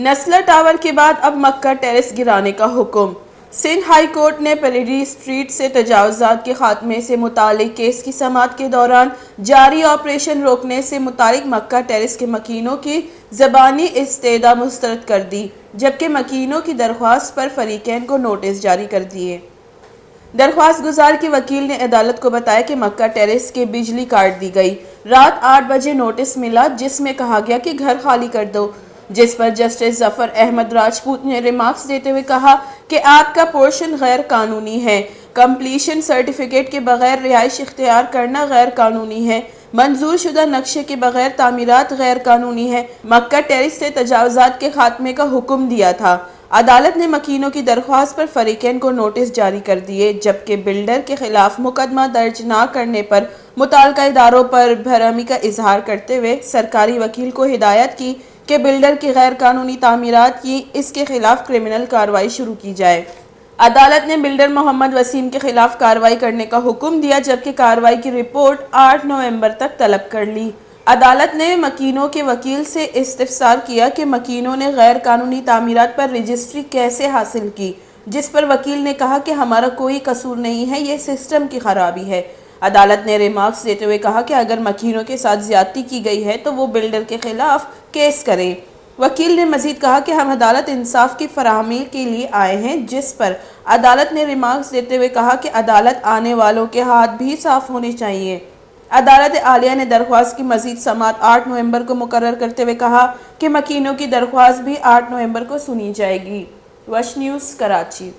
نسلہ tower کے بعد اب مکہ ٹیرس گرانے کا حکم۔ سندھ ہائی کورٹ نے پیلری اسٹریٹ سے تجاوزات کے خاتمے سے متعلق کیس کی سماعت کے دوران جاری آپریشن روکنے سے متعلق مکہ ٹیرس کے مکینوں کی زبانی استدعا مسترد کر دی، جبکہ مکینوں کی درخواست پر فریقین کو نوٹس جاری کر دیے۔ درخواست گزار کے وکیل نے عدالت کو بتایا کہ مکہ ٹیرس کے بجلی کاٹ دی گئی۔ رات 8 بجے نوٹس ملا جس میں کہا گیا کہ گھر خالی کر دو، جس پر جسٹس ظفر احمد راجپوت نے ریمارکس دیتے ہوئے کہا کہ آپ کا پورشن غیر قانونی ہے، کمپلیشن سرٹیفکیٹ کے بغیر رہائش اختیار کرنا غیر قانونی ہے، منظور شدہ نقشے کے بغیر تعمیرات غیر قانونی ہے۔ مکہ ٹیرس سے تجاوزات کے خاتمے کا حکم دیا تھا۔ عدالت نے مکینوں کی درخواست پر فریقین کو نوٹس جاری کر دیے، جبکہ بلڈر کے خلاف مقدمہ درج نہ کرنے پر متعلقہ اداروں پر برہمی کا اظہار کرتے ہوئے سرکاری وکیل کو ہدایت کی کہ بلڈر کی غیر قانونی تعمیرات کی اس کے خلاف کرمنل کارروائی شروع کی جائے۔ عدالت نے بلڈر محمد وسیم کے خلاف کارروائی کرنے کا حکم دیا، جبکہ کارروائی کی رپورٹ 8 نومبر تک طلب کر لی۔ عدالت نے مکینوں کے وکیل سے استفسار کیا کہ مکینوں نے غیر قانونی تعمیرات پر رجسٹری کیسے حاصل کی، جس پر وکیل نے کہا کہ ہمارا کوئی قصور نہیں ہے، یہ سسٹم کی خرابی ہے۔ عدالت نے ریمارکس دیتے ہوئے کہا کہ اگر مکینوں کے ساتھ زیادتی کی گئی ہے تو وہ بلڈر کے خلاف کیس کریں۔ وکیل نے مزید کہا کہ ہم عدالت انصاف کی فراہمی کے لیے آئے ہیں، جس پر عدالت نے ریمارکس دیتے ہوئے کہا کہ عدالت آنے والوں کے ہاتھ بھی صاف ہونے چاہیے۔ عدالت عالیہ نے درخواست کی مزید سماعت 8 نومبر کو مقرر کرتے ہوئے کہا کہ مکینوں کی درخواست بھی 8 نومبر کو سنی جائے گی۔ وش نیوز، کراچی۔